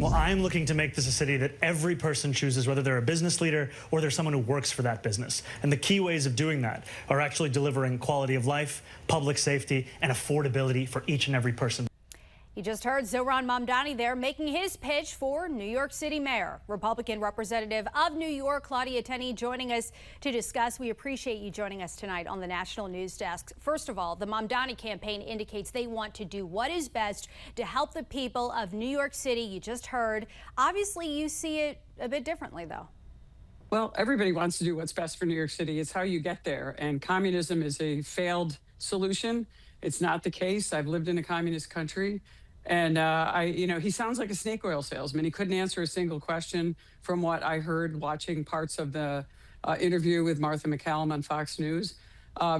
Well, I'm looking to make this a city that every person chooses, whether they're a business leader or they're someone who works for that business. And the key ways of doing that are actually delivering quality of life, public safety, and affordability for each and every person. You just heard Zohran Mandani there making his pitch for New York City Mayor. Republican Representative of New York, Claudia Tenney, joining us to discuss. We appreciate you joining us tonight on the National News Desk. First of all, the Mamdani campaign indicates they want to do what is best to help the people of New York City. You just heard. Obviously, you see it a bit differently, though. Well, everybody wants to do what's best for New York City. It's how you get there. And communism is a failed solution. It's not the case. I've lived in a communist country. And he sounds like a snake oil salesman. He couldn't answer a single question from what I heard watching parts of the interview with Martha McCallum on Fox News.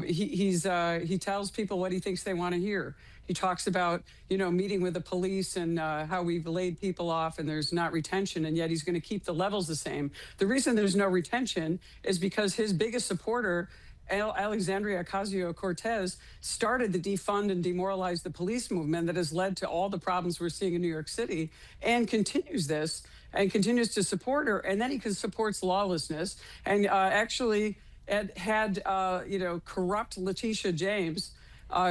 He tells people what he thinks they want to hear. He talks about, meeting with the police and how we've laid people off and there's not retention, and yet he's going to keep the levels the same. The reason there's no retention is because his biggest supporter, Alexandria Ocasio-Cortez, started the defund and demoralize the police movement that has led to all the problems we're seeing in New York City, and continues this and continues to support her. And then he supports lawlessness and actually had corrupt Letitia James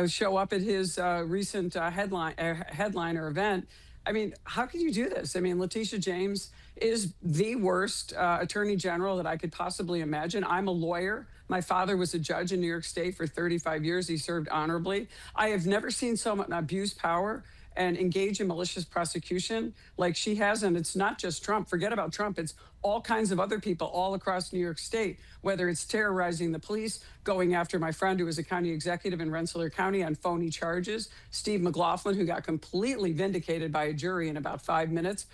show up at his recent headliner event. I mean, how could you do this? I mean, Letitia James is the worst attorney general that I could possibly imagine. I'm a lawyer. My father was a judge in New York State for 35 years. He served honorably. I have never seen someone abuse power and engage in malicious prosecution like she has. And it's not just Trump. Forget about Trump. It's all kinds of other people all across New York State, whether it's terrorizing the police, going after my friend who was a county executive in Rensselaer County on phony charges, Steve McLaughlin, who got completely vindicated by a jury in about 5 minutes,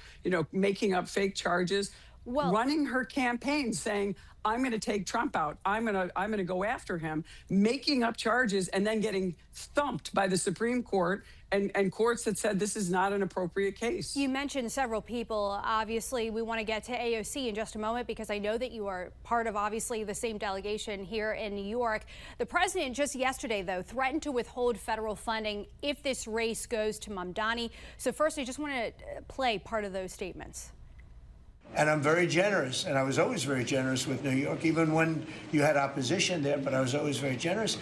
making up fake charges, running her campaign saying, I'm going to take Trump out. I'm going to go after him, making up charges and then getting thumped by the Supreme Court and courts that said this is not an appropriate case. You mentioned several people. Obviously, we want to get to AOC in just a moment because I know that you are part of, obviously, the same delegation here in New York. The president just yesterday, though, threatened to withhold federal funding if this race goes to Mamdani. So first, I just want to play part of those statements. And I'm very generous, and I was always very generous with New York, even when you had opposition there, but I was always very generous.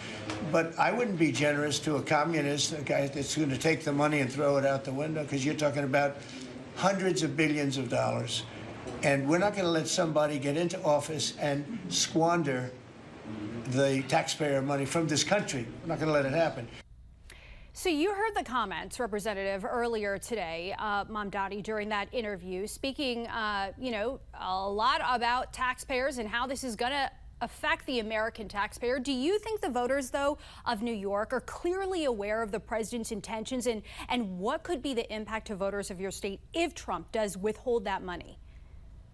But I wouldn't be generous to a communist, a guy that's going to take the money and throw it out the window, because you're talking about hundreds of billions of dollars. And we're not going to let somebody get into office and squander the taxpayer money from this country. We're not going to let it happen. So you heard the comments, Representative, earlier today, Mamdani, during that interview, speaking, a lot about taxpayers and how this is going to affect the American taxpayer. Do you think the voters, though, of New York are clearly aware of the president's intentions and what could be the impact to voters of your state if Trump does withhold that money?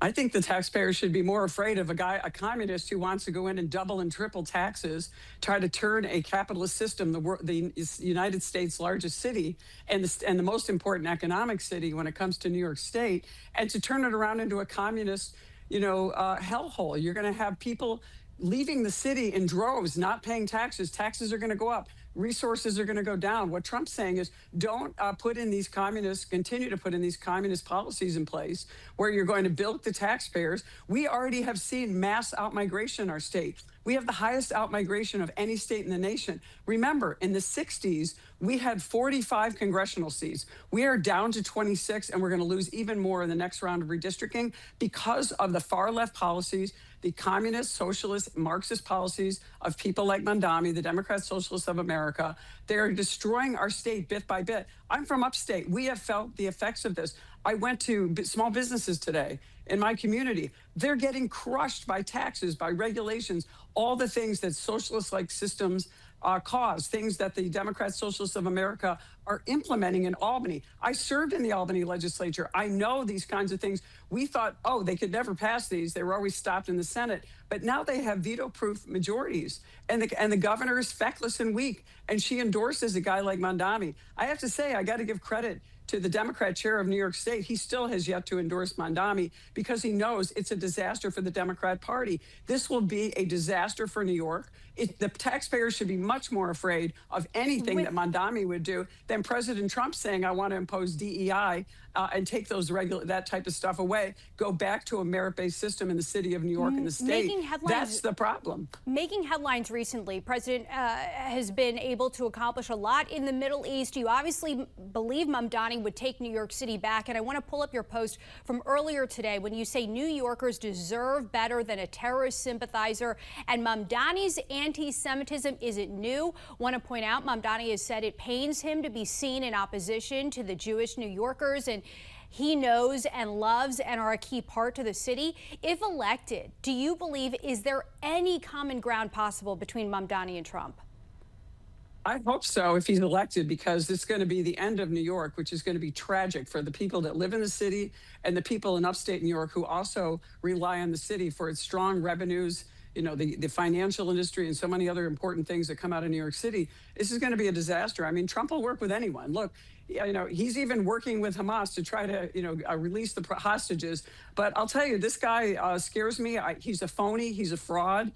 I think the taxpayers should be more afraid of a communist who wants to go in and double and triple taxes, try to turn a capitalist system, the United States' largest city and the most important economic city when it comes to New York State, and to turn it around into a communist, hellhole. You're going to have people leaving the city in droves, not paying taxes. Taxes are going to go up. Resources are going to go down. What Trump's saying is don't continue to put in these communist policies in place where you're going to bilk the taxpayers. We already have seen mass outmigration in our state. We have the highest outmigration of any state in the nation. Remember, in the 60s, we had 45 congressional seats. We are down to 26, and we're going to lose even more in the next round of redistricting because of the far left policies, the communist, socialist, Marxist policies of people like Mamdani, the Democrat Socialists of America. They're destroying our state bit by bit. I'm from upstate. We have felt the effects of this. I went to small businesses today in my community. They're getting crushed by taxes, by regulations, all the things that socialist-like systems cause, things that the Democrat Socialists of America are implementing in Albany. I served in the Albany legislature. I know these kinds of things. We thought, oh, they could never pass these. They were always stopped in the Senate. But now they have veto-proof majorities. And the governor is feckless and weak. And she endorses a guy like Mamdani. I have to say, I got to give credit to the Democrat chair of New York State. He still has yet to endorse Mamdani because he knows it's a disaster for the Democrat Party. This will be a disaster for New York. The taxpayers should be much more afraid of anything that Mamdani would do than President Trump saying, I want to impose DEI and take that type of stuff away, go back to a merit-based system in the city of New York and the state. That's the problem. Making headlines recently, President has been able to accomplish a lot in the Middle East. You obviously believe Mamdani would take New York City back. And I want to pull up your post from earlier today when you say New Yorkers deserve better than a terrorist sympathizer. And Mamdani's anti-Semitism isn't new. Want to point out, Mamdani has said it pains him to be seen in opposition to the Jewish New Yorkers, and he knows and loves and are a key part to the city. If elected, do you believe, is there any common ground possible between Mamdani and Trump? I hope so if he's elected, because it's going to be the end of New York, which is going to be tragic for the people that live in the city and the people in upstate New York who also rely on the city for its strong revenues, you know, the financial industry and so many other important things that come out of New York City. This is going to be a disaster. I mean, Trump will work with anyone. Look, you know, he's even working with Hamas to try to, you know, release the hostages. But I'll tell you, this guy scares me. He's a phony. He's a fraud.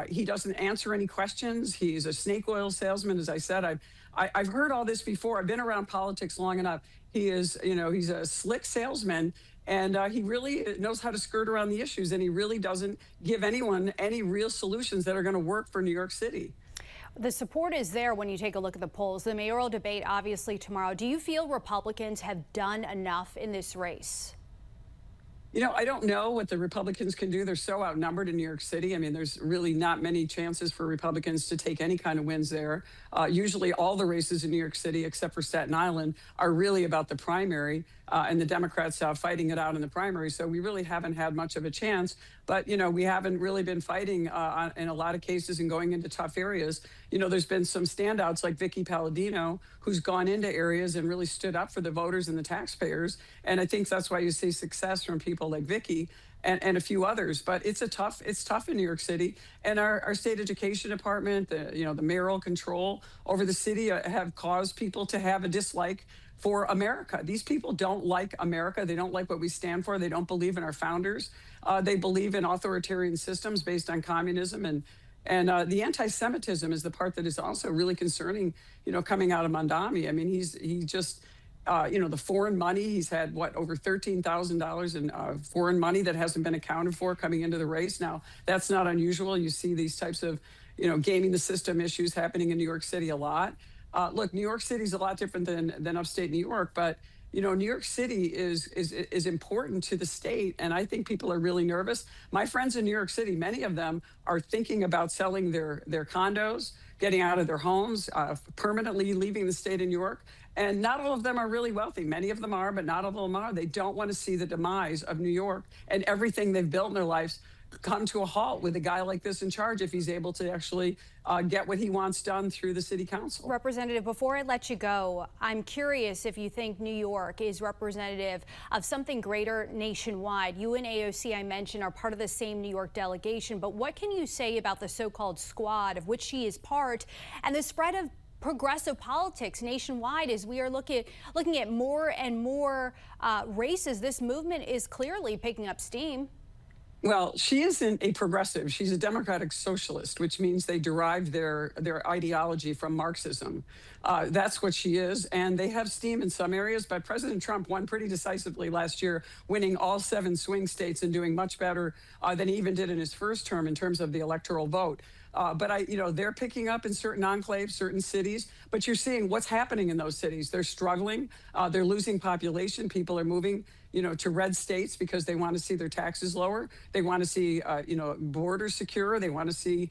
He doesn't answer any questions. He's a snake oil salesman. As I said, I've heard all this before. I've been around politics long enough. He is, you know, he's a slick salesman. And he really knows how to skirt around the issues. And he really doesn't give anyone any real solutions that are going to work for New York City. The support is there when you take a look at the polls. The mayoral debate, obviously, tomorrow. Do you feel Republicans have done enough in this race? You know, I don't know what the Republicans can do. They're so outnumbered in New York City. I mean, there's really not many chances for Republicans to take any kind of wins there. Usually all the races in New York City, except for Staten Island, are really about the primary, and the Democrats fighting it out in the primary. So we really haven't had much of a chance. But, you know, we haven't really been fighting in a lot of cases and going into tough areas. You know, there's been some standouts like Vicky Palladino, who's gone into areas and really stood up for the voters and the taxpayers. And I think that's why you see success from people like Vicky and a few others. But it's tough in New York City. And our state education department, the mayoral control over the city have caused people to have a dislike for America. These people don't like America. They don't like what we stand for. They don't believe in our founders. They believe in authoritarian systems based on communism. And the anti-Semitism is the part that is also really concerning, you know, coming out of Mamdani. I mean, he just, you know, the foreign money, he's had, what, over $13,000 in foreign money that hasn't been accounted for coming into the race. Now, that's not unusual. You see these types of, you know, gaming the system issues happening in New York City a lot. Look, New York City is a lot different than upstate New York, but you know, New York City is important to the state, and I think people are really nervous. My friends in New York City, many of them are thinking about selling their condos, getting out of their homes, permanently leaving the state of New York. And not all of them are really wealthy. Many of them are, but not all of them are. They don't want to see the demise of New York and everything they've built in their lives come to a halt with a guy like this in charge if he's able to actually get what he wants done through the city council. Representative, before I let you go, I'm curious if you think New York is representative of something greater nationwide. You and AOC, I mentioned, are part of the same New York delegation, but what can you say about the so-called squad of which she is part and the spread of progressive politics nationwide as we are looking at more and more races? This movement is clearly picking up steam. Well, she isn't a progressive. She's a democratic socialist, which means they derived their ideology from Marxism. That's what she is. And they have steam in some areas. But President Trump won pretty decisively last year, winning all 7 swing states and doing much better than he even did in his first term in terms of the electoral vote. But they're picking up in certain enclaves, certain cities. But you're seeing what's happening in those cities. They're struggling. They're losing population. People are moving, to red states because they want to see their taxes lower. They want to see, borders secure. They want to see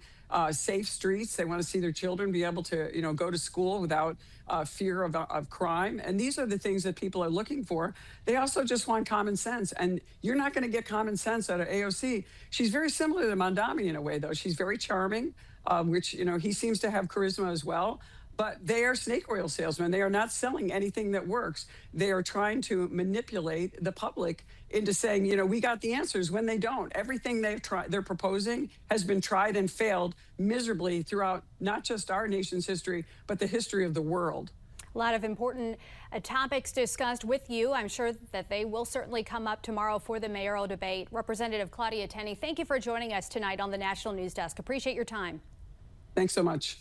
safe streets. They want to see their children be able to, go to school without fear of crime. And these are the things that people are looking for. They also just want common sense. And you're not going to get common sense out of AOC. She's very similar to Mamdani in a way, though. She's very charming, which, he seems to have charisma as well. But they are snake oil salesmen. They are not selling anything that works. They are trying to manipulate the public into saying, we got the answers when they don't. Everything they're proposing has been tried and failed miserably throughout not just our nation's history, but the history of the world. A lot of important topics discussed with you. I'm sure that they will certainly come up tomorrow for the mayoral debate. Representative Claudia Tenney, thank you for joining us tonight on the National News Desk. Appreciate your time. Thanks so much.